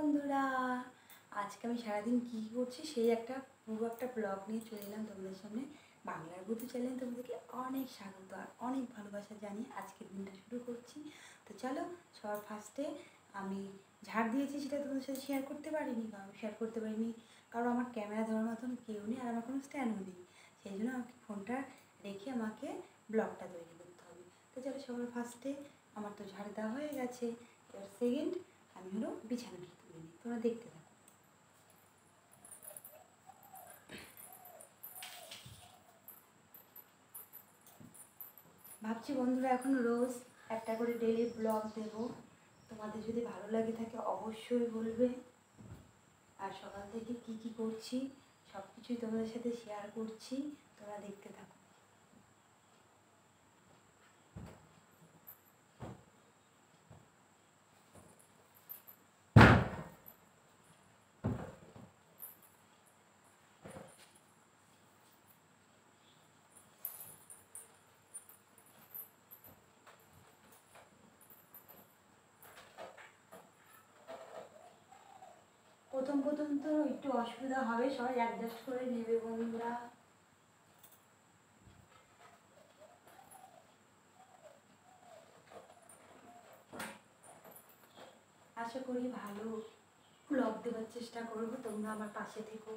বন্ধুরা, আজকে আমি সারাদিন কী করছি সেই পুরো একটা ব্লগ নিয়ে চলে এলাম তোমাদের সামনে। বাংলার বধূ চ্যানেল তোমাদেরকে অনেক স্বাগত আর অনেক ভালোবাসা জানিয়ে আজকের দিনটা শুরু করছি। তো চলো, সবার ফার্স্টে আমি ঝাড় দিয়েছি, সেটা তোমাদের সাথে শেয়ার করতে পারিনি। কারণ আমার ক্যামেরা ধরার মতন কেউ নেই আর আমার কোনো স্ট্যান্ডও নেই। সেই জন্য আমাকে ফোনটা রেখে আমাকে ব্লগটা তৈরি করতে হবে। তো চলো, সবার ফার্স্টে আমার তো ঝাড় দেওয়া হয়ে গেছে। এবার সেকেন্ড আমি হলো বিছানাটা তুলে নিই, তোমরা দেখতে থাকো। ভাবছি বন্ধুরা, এখন রোজ একটা করে ডেইলি ব্লগ দেব। তোমাদের যদি ভালো লাগে থাকে অবশ্যই বলবে। আর সকাল থেকে কি কি করছি সব কিছুই তোমাদের সাথে শেয়ার করছি, তোমরা দেখতে থাকো। প্রথম তো একটু অসুবিধা হবে, সবাই অ্যাডজাস্ট করে নেবে বন্ধুরা। আশা করি ভালো ব্লগ দেওয়ার চেষ্টা করবো, তোমরা আমার পাশে থেকো।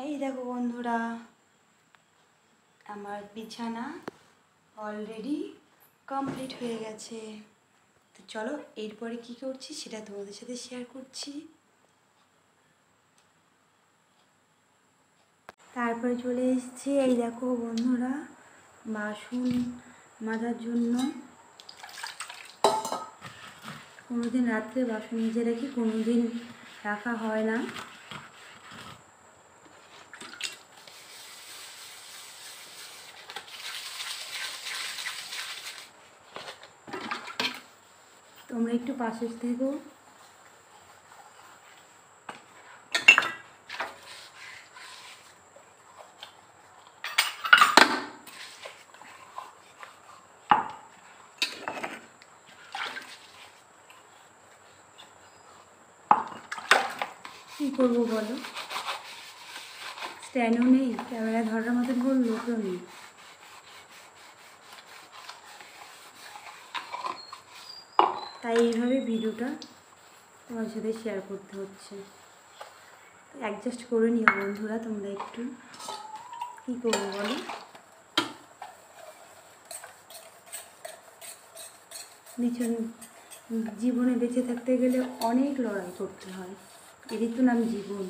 এই দেখো বন্ধুরা, আমার বিছানা অলরেডি কমপ্লিট হয়ে গেছে। তো চলো, এরপরে কি করছি সেটা তোমাদের সাথে শেয়ার করছি। তারপরে চলে এসেছি, এই দেখো বন্ধুরা, বাসন মাজার জন্য। কোনোদিন রাত্রে বাসন মেজে রাখি, কোনোদিন রাখা হয় না। তোমরা একটু পাশে থেকো। কী করবো বলো, স্ট্যান্ডও নেই, ক্যামেরা ধরার মতন কোনো লোকও নেই। তাই এইভাবে ভিডিওটা তোমার সাথে শেয়ার করতে হচ্ছে। অ্যাডজাস্ট করে নিও বন্ধুরা, তোমরা একটু। কী করবো বলো, জীবনে বেঁচে থাকতে গেলে অনেক লড়াই করতে হয়, এরই তো নাম জীবন।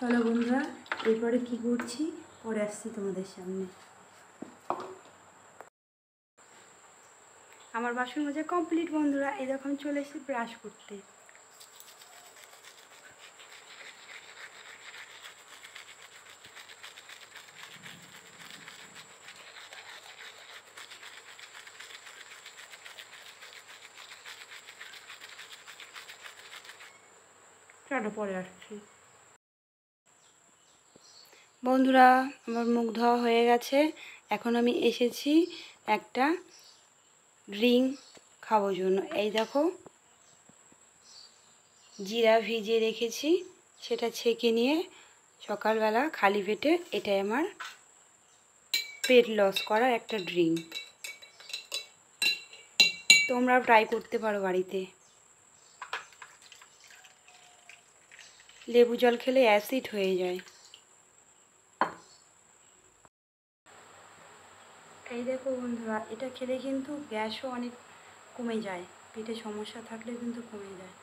চলো বন্ধুরা, এরপরে কি করছি পরে আসছি তোমাদের সামনে। আমার বাসন মাজা কমপ্লিট বন্ধুরা। এই দেখো আমি চলে এসেছি ব্রাশ করতে। চলো পরে আসছি বন্ধুরা। আমার মুখ ধোয়া হয়ে গেছে, এখন আমি এসেছি একটা ড্রিঙ্ক খাওয়ার জন্য। এই দেখো, জিরা ভিজিয়ে রেখেছি, সেটা ছেঁকে নিয়ে সকালবেলা খালি পেটে, এটাই আমার পেট লস করার একটা ড্রিঙ্ক। তোমরাও ট্রাই করতে পারো বাড়িতে। লেবু জল খেলে অ্যাসিড হয়ে যায়। এই দেখো বন্ধুরা, এটা খেলে কিন্তু গ্যাসও অনেক কমে যায়, পেটে সমস্যা থাকলে কিন্তু কমে যায়।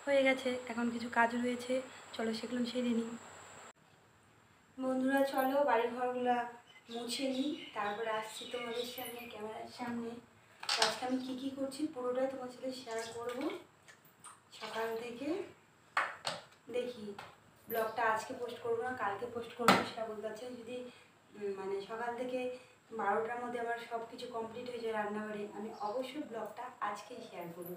হয়ে গেছে, এখন কিছু কাজ রয়েছে, চলো সেগুলো সেরে নিই। বন্ধুরা চলো বাড়ি ঘরগুলা মুছে নিই, তারপরে আসছি তোমাদের সামনে ক্যামেরার সামনে। আজকে আমি কী কী করছি পুরোটাই তোমার সাথে শেয়ার করব। সকাল থেকে দেখি ব্লগটা আজকে পোস্ট করবো না কালকে পোস্ট করবো সেটা বলতে পারছি না। যদি মানে সকাল থেকে 12টার মধ্যে আমার সব কিছু কমপ্লিট হয়ে যায় রান্নাবাড়ি, আমি অবশ্যই ব্লগটা আজকেই শেয়ার করব।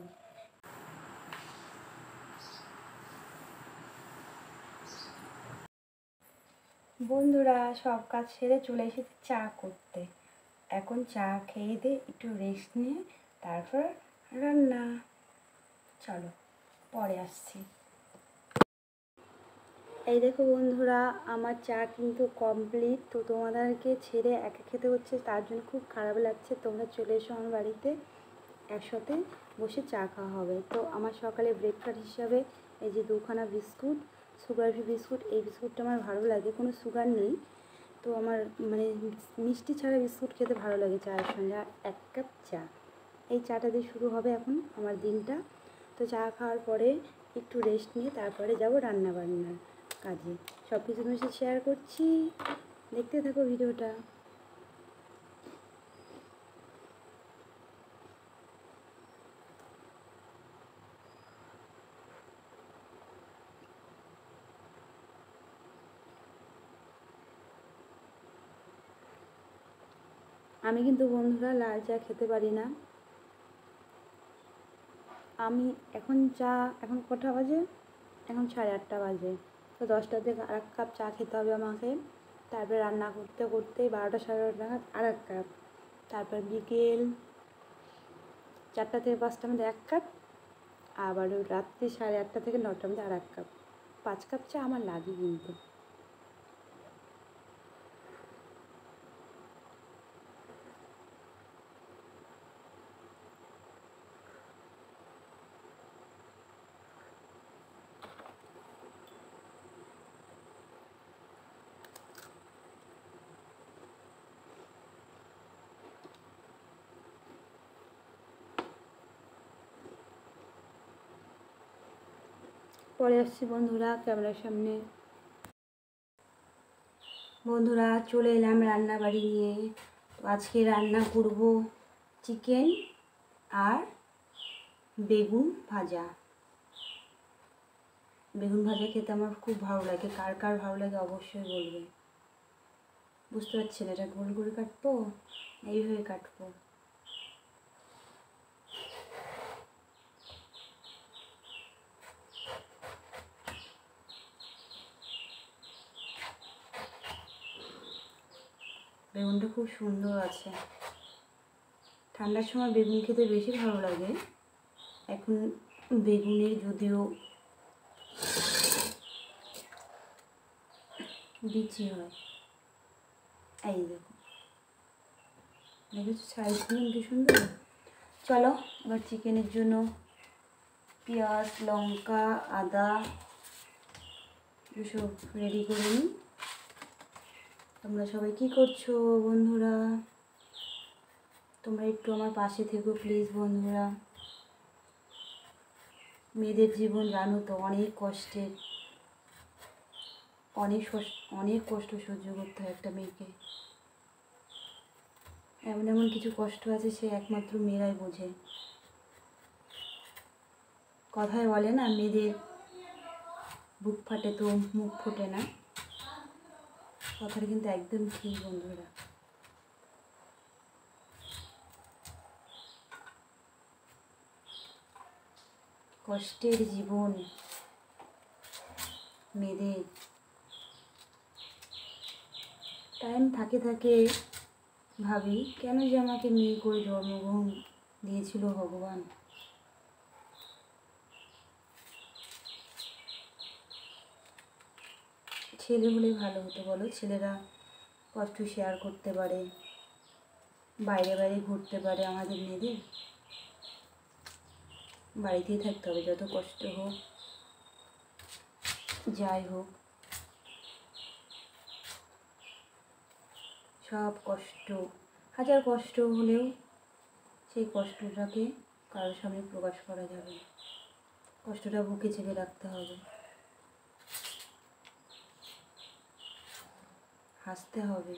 বন্ধুরা সব কাজ সেরে চলে এসেছি চা করতে। এখন চা খেয়ে দিয়ে একটু রেস্ট নিয়ে তারপর রান্না। চলো পরে আসছি। এই দেখো বন্ধুরা, আমার চা কিন্তু কমপ্লিট। তো তোমাদেরকে ছেড়ে একা খেতে হচ্ছে, তার জন্য খুব খারাপ লাগছে। তোমরা চলে এসো আমার বাড়িতে, একসাথে বসে চা খাওয়া হবে। তো আমার সকালে ব্রেকফাস্ট হিসাবে এই যে 2খানা বিস্কুট, সুগার ফ্রি বিস্কুট। এই বিস্কুটটা আমার ভালো লাগে, কোনো সুগার নেই। তো আমার মানে মিষ্টি ছাড়া বিস্কুট খেতে ভালো লাগে চায়ের সঙ্গে। আর 1 কাপ চা, এই চাটা দিয়ে শুরু হবে এখন আমার দিনটা। তো চা খাওয়ার পরে একটু রেস্ট নিয়ে তারপরে যাব রান্নাবান্নার কাজে। সব কিছু তোমার সাথে শেয়ার করছি, দেখতে থাকো ভিডিওটা। আমি কিন্তু বন্ধুরা লাল চা খেতে পারি না। আমি এখন কটা বাজে, এখন 8:30 বাজে। তো 10টা থেকে আর 1 কাপ চা খেতে হবে আমাকে। তারপরে রান্না করতে করতে 12টা 12:30 নাগাদ আর 1 কাপ। তারপর বিকেল 4টা থেকে 5টার মধ্যে 1 কাপ। আবার রাত্রি 8:30 থেকে 9টার মধ্যে আর 1 কাপ। 5 কাপ চা আমার লাগে কিন্তু। পরে আসছি বন্ধুরা ক্যামেরার সামনে। বন্ধুরা চলে এলাম রান্নাবাড়ি নিয়ে। তো আজকে রান্না করব চিকেন আর বেগুন ভাজা। বেগুন ভাজা খেতে আমার খুব ভালো লাগে, কার কার ভালো লাগে অবশ্যই বলবে। বুঝতে পারছি না এটা গোল করে কাটবো, এইভাবে কাটবো। বেগুনটা খুব সুন্দর আছে। ঠান্ডার সময় বেগুন খেতে বেশি ভালো লাগে। এখন বেগুনের যদিও বিচি হয়। এই দেখো, দেখেছো সাইজগুলো কি সুন্দর। চলো এবার চিকেনের জন্য পেঁয়াজ, লঙ্কা, আদা এসব রেডি করে নিই। তোমরা সবাই কী করছো বন্ধুরা? তোমরা একটু আমার পাশে থেকো প্লিজ বন্ধুরা। মেয়েদের জীবন জানো তো অনেক কষ্টের, অনেক কষ্ট সহ্য করতে হয় একটা মেয়েকে। এমন এমন কিছু কষ্ট আছে সে একমাত্র মেয়েরাই বোঝে। কথায় বলে না, মেয়েদের বুক ফাটে তো মুখ ফোটে না, কথাটা কিন্তু একদম ঠিক বন্ধুরা। কষ্টের জীবন মেয়েদের। টাইম থাকে ভাবি কেন যে আমাকে মেয়ে করে জন্মগ্রহণ দিয়েছিল ভগবান। ছেলে হলে ভালো হতো বলো, ছেলেরা কষ্ট শেয়ার করতে পারে, বাইরে বাইরে ঘুরতে পারে আমাদের মেয়েদের? বাড়িতেই থাকতে হবে, যত কষ্ট হোক যাই হোক, সব কষ্ট, হাজার কষ্ট হলেও সেই কষ্টটাকে কারোর সামনে প্রকাশ করা যাবে না। কষ্টটা বুকে চেপে রাখতে হবে, হাসতে হবে।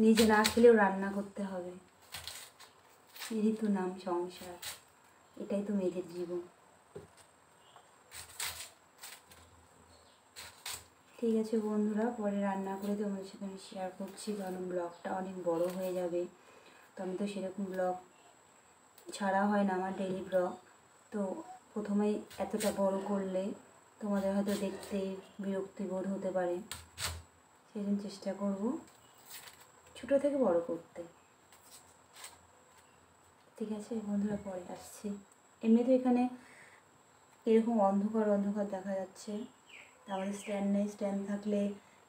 নিজে না খেলেও রান্না করতে হবে, এরই তো নাম সংসার, এটাই তো মেয়েদের জীবন। ঠিক আছে বন্ধুরা, পরে রান্না করে তোমাদের সাথে আমি শেয়ার করছি, কারণ ব্লগটা অনেক বড় হয়ে যাবে। তো আমি তো সেরকম ব্লগ ছাড়া হয় না আমার ডেইলি ব্লগ, তো প্রথমেই এতটা বড় করলে তোমাদের হয়তো দেখতে বিরক্তি বোধ হতে পারে, সেই জন্য চেষ্টা করব ছোটো থেকে বড় করতে। ঠিক আছে বন্ধুরা, পরে আসছি। এমনি তো এখানে এরকম অন্ধকার অন্ধকার দেখা যাচ্ছে, আমাদের স্ট্যান্ড নেই, স্ট্যান্ড থাকলে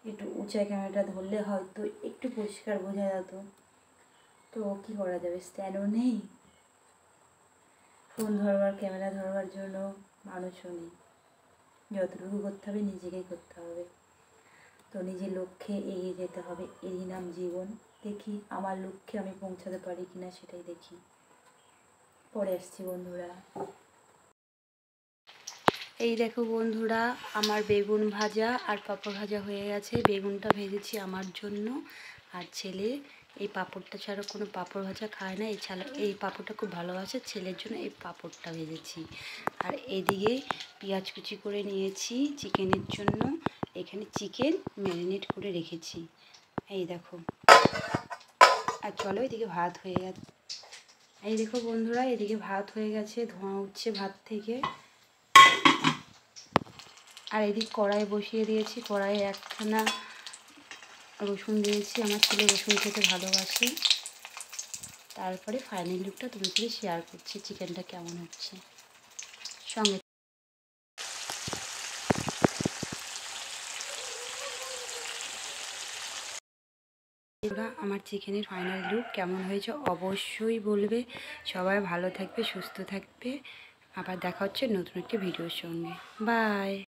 একটু উঁচায় ক্যামেরাটা ধরলে হয়তো একটু পরিষ্কার বোঝা যেত, তো কী করা যাবে, স্ট্যান্ডও নেই, ফোন ধরবার ক্যামেরা ধরবার জন্য মানুষও নেই। যতটুকু করতে হবে নিজেকেই করতে হবে, তো নিজের লক্ষ্যে এগিয়ে যেতে হবে, এরই নাম জীবন। দেখি আমার লক্ষ্যে আমি পৌঁছাতে পারি কিনা, সেটাই দেখি। পরে আসছি বন্ধুরা। এই দেখো বন্ধুরা, আমার বেগুন ভাজা আর পাঁপড় ভাজা হয়ে গেছে। বেগুনটা ভেজেছি আমার জন্য, আর ছেলে এই পাঁপড়টা ছাড়া কোনো পাঁপড় ভাজা খায় না, এই পাঁপড়টা খুব ভালোবাসে, ছেলের জন্য এই পাঁপড়টা ভেজেছি। আর এদিকে পেঁয়াজ কুচি করে নিয়েছি চিকেনের জন্য, এখানে চিকেন ম্যারিনেট করে রেখেছি, এই দেখো। আর চলো এদিকে ভাত হয়ে গেছে, এই দেখো বন্ধুরা, এদিকে ভাত হয়ে গেছে, ধোঁয়া উঠছে ভাত থেকে। আর এদিকে কড়াই বসিয়ে দিয়েছি, কড়াইয়ে একখানা রসুন দিয়েছি, আমার ছেলে রসুন খেতে ভালোবাসে। তারপরে ফাইনাল লুকটা তোমার সাথে শেয়ার করছি, চিকেনটা কেমন হচ্ছে সঙ্গে। আমার চিকেনের ফাইনাল লুক কেমন হয়েছে অবশ্যই বলবে। সবাই ভালো থাকবে, সুস্থ থাকবে, আবার দেখা হচ্ছে নতুন একটি ভিডিওর সঙ্গে। বাই।